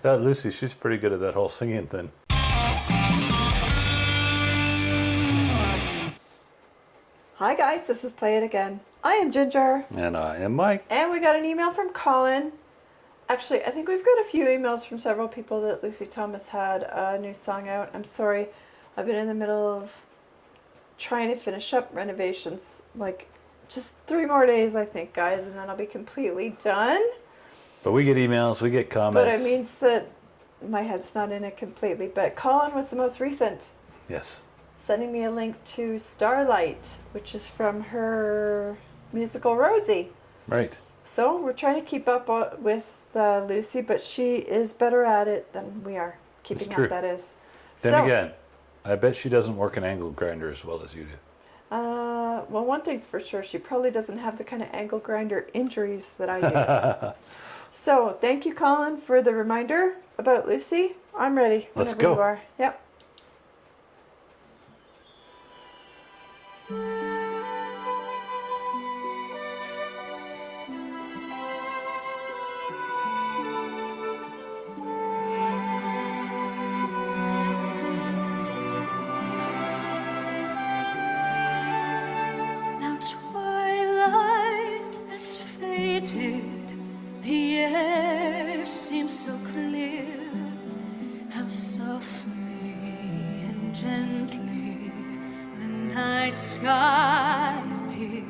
That Lucy, she's pretty good at that whole singing thing. Hi guys, this is Play It Again. I am Ginger. And I am Mike. And we got an email from Colin. Actually, I think we've got a few emails from several people that Lucy Thomas had a new song out. I'm sorry, I've been in the middle of trying to finish up renovations. Like, just 3 more days, I think, guys, and then I'll be completely done. But we get emails, we get comments. But it means that my head's not in it completely. But Colin was the most recent. Yes. Sending me a link to Starlight, which is from her musical Rosie. Right. So we're trying to keep up with Lucy, but she is better at it than we are. Keeping up, that is. Then again, I bet she doesn't work an angle grinder as well as you do. Well, one thing's for sure, she probably doesn't have the kind of angle grinder injuries that I do. So thank you, Colin, for the reminder about Lucy. I'm ready. Let's go. You are. Yep. Now twilight has faded, the air seems so clear. How softly and gently the night sky appears.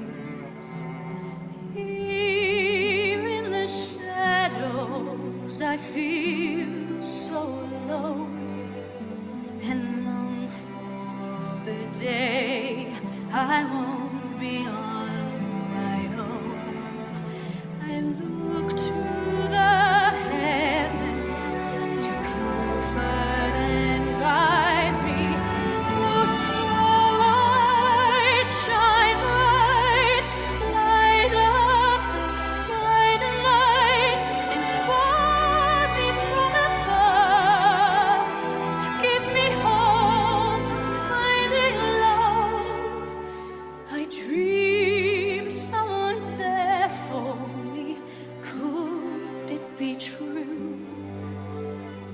Here in the shadows I feel so alone, and long for the day I won't be on my own. I look to the heavens to comfort and guide me. Oh, starlight, shine bright, light up the sky tonight, inspire me from above to give me hope of finding love. I dream someone's there for me. Could it be true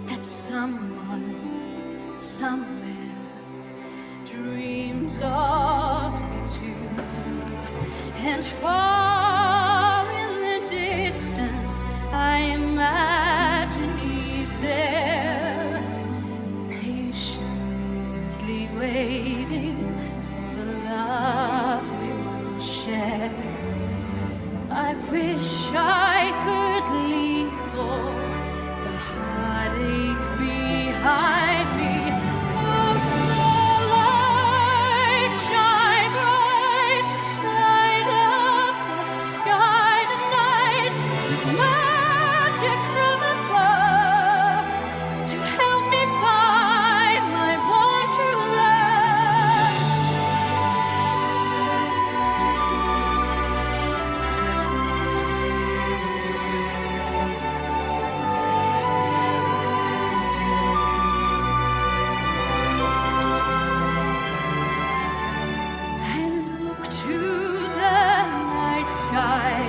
that someone somewhere dreams of me too? And far in the distance I imagine he's there, patiently waiting for the love we will share. I wish I could leave all the heartache behind me. Oh, starlight, shine bright, light up the sky tonight, magic from above to help me find my one true love. I look to the night sky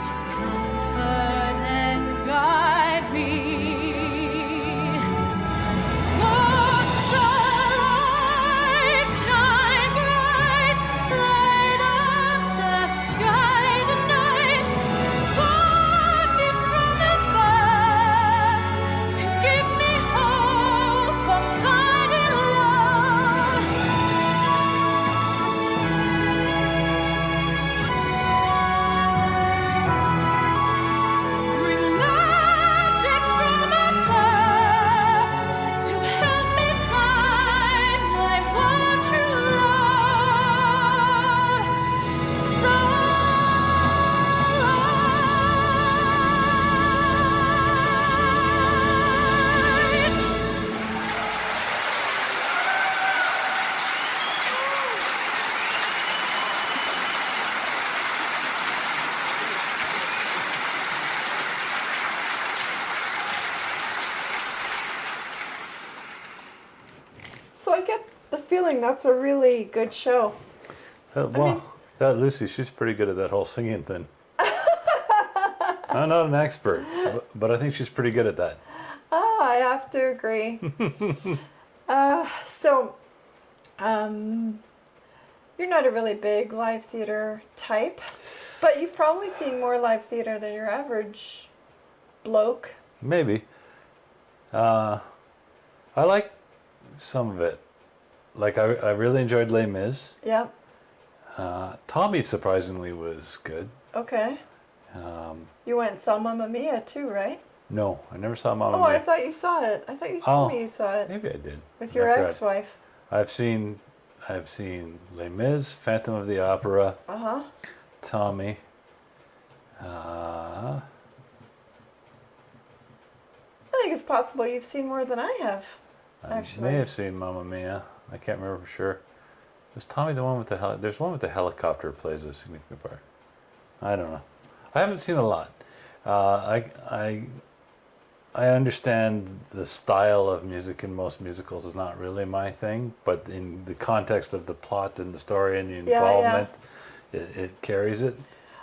to comfort and guide me. Oh, starlight, shine bright, light up the sky tonight, inspire me from above to give me hope of finding love. Bring magic from above to help me find my one true love. Starlight. So I get the feeling that's a really good show. That Lucy, she's pretty good at that whole singing thing. I'm not an expert, but I think she's pretty good at that. I have to agree. So, you're not a really big live theater type, but you've probably seen more live theater than your average bloke. Maybe. I like some of it. Like I really enjoyed Les Mis. Yeah. Tommy surprisingly was good. Okay. You went and saw Mamma Mia too, right? No, I never saw Mamma Oh, Mia. I thought you saw it. I thought you told me you saw it Maybe I did. with your I forgot. ex-wife. I've seen Les Mis, Phantom of the Opera, Uh-huh. Tommy. I think it's possible you've seen more than I have. I Actually. may have seen Mamma Mia. I can't remember for sure. Was Tommy the one with the there's one with the helicopter who plays a significant part. I don't know. I haven't seen a lot. I understand the style of music in most musicals is not really my thing, but in the context of the plot and the story and the involvement, it carries it.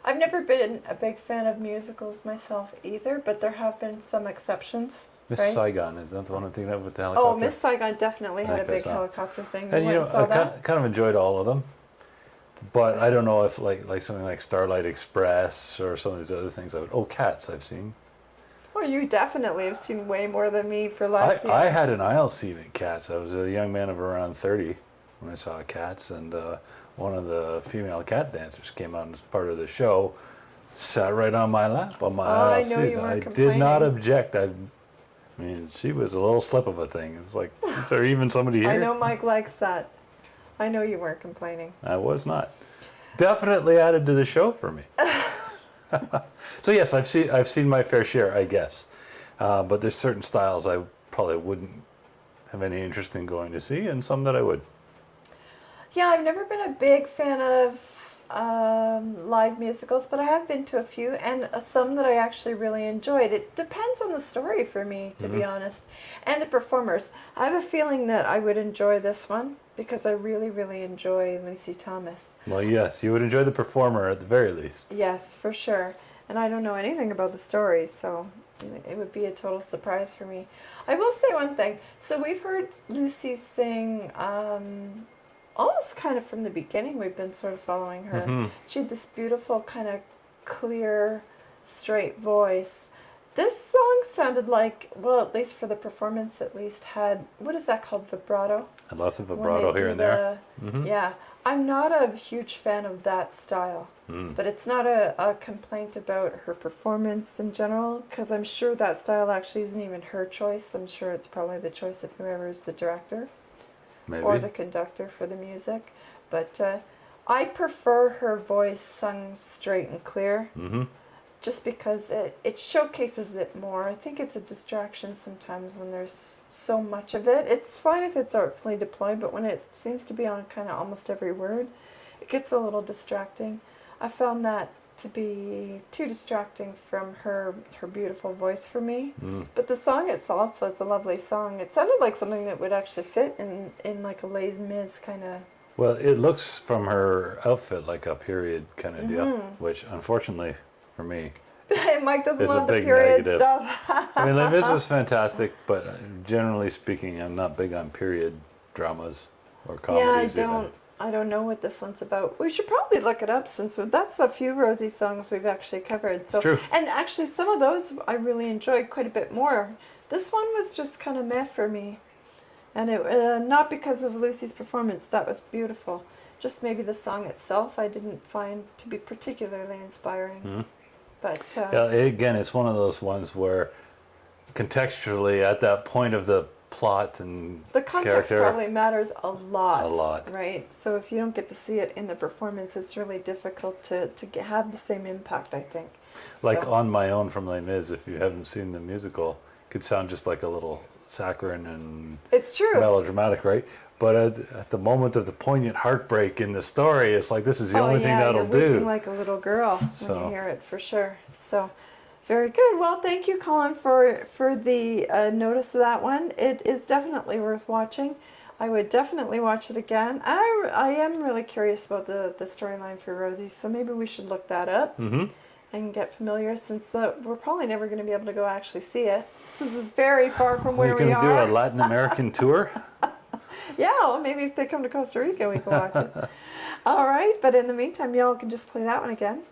I've never been a big fan of musicals myself either, but there have been some exceptions. Miss right? Saigon, is that the one I'm thinking of with the helicopter? Oh, Miss Saigon definitely had a think I big saw. helicopter thing. And You you went know, and saw I that? kind of enjoyed all of them, but I don't know if like something like Starlight Express or some of these other things. Cats I've seen. Well, you definitely have seen way more than me for live theater. I had an aisle seat at Cats. I was a young man of around 30 when I saw Cats, and one of the female cat dancers came out as part of the show, sat right on my lap on my aisle I seat. know you weren't I complaining. did not object. I mean, she was a little slip of a thing. It's like, is there even somebody here? I know Mike likes that. I know you weren't complaining. I was not. Definitely added to the show for me. So yes, I've seen my fair share, I guess. But there's certain styles I probably wouldn't have any interest in going to see, and some that I would. Yeah, I've never been a big fan of live musicals, but I have been to a few, and some that I actually really enjoyed. It depends on the story for me, to be honest, and the performers. I have a feeling that I would enjoy this one because I really, really enjoy Lucy Thomas. Well, yes, you would enjoy the performer at the very least. Yes, for sure. And I don't know anything about the story, so it would be a total surprise for me. I will say one thing. So we've heard Lucy sing almost kind of from the beginning. We've been sort of following her. She had this beautiful kind of clear, straight voice. This song sounded like, well, at least for the performance, at least had, what is that called, vibrato? And lots of When vibrato they here do and there. Yeah, I'm not a huge fan of that style, but it's not a complaint about her performance in general, because I'm sure that style actually isn't even her choice. I'm sure it's probably the choice of whoever is the director Maybe. or the conductor for the music. But I prefer her voice sung straight and clear. Just because it showcases it more. I think it's a distraction sometimes when there's so much of it. It's fine if it's artfully deployed, but when it seems to be on kind of almost every word, it gets a little distracting. I found that to be too distracting from her beautiful voice for me. But the song itself was a lovely song. It sounded like something that would actually fit in like a Les Mis kind of... Well, it looks from her outfit like a period kind of deal, which unfortunately for me, Mike doesn't There's a love the big period negative. stuff. I mean, Les Mis was fantastic, but generally speaking, I'm not big on period dramas or comedies. I don't know what this one's about. We should probably look it up since that's a few Rosie songs we've actually covered. So, It's true. And actually, some of those I really enjoyed quite a bit more. This one was just kind of meh for me, and it not because of Lucy's performance. That was beautiful. Just maybe the song itself I didn't find to be particularly inspiring. But Yeah, again, it's one of those ones where contextually, at that point of the plot and the context character, probably matters a lot. A lot. Right? So if you don't get to see it in the performance, it's really difficult to have the same impact, I think. like So- On My Own from Les Mis, if you haven't seen the musical, could sound just like a little saccharine and It's true. melodramatic, right? But at the moment of the poignant heartbreak in the story, it's like this is the only thing that'll you're weeping do. like a little girl when So- you hear it, for sure. So, very good. Well, thank you, Colin, for the notice of that one. It is definitely worth watching. I would definitely watch it again. I am really curious about the storyline for Rosie, so maybe we should look that up and get familiar, since we're probably never going to be able to go actually see it, since it's very far from where You're we going to do are. a Latin American tour? Yeah, well, maybe if they come to Costa Rica, we can watch it. All right, but in the meantime, y'all can just play that one again.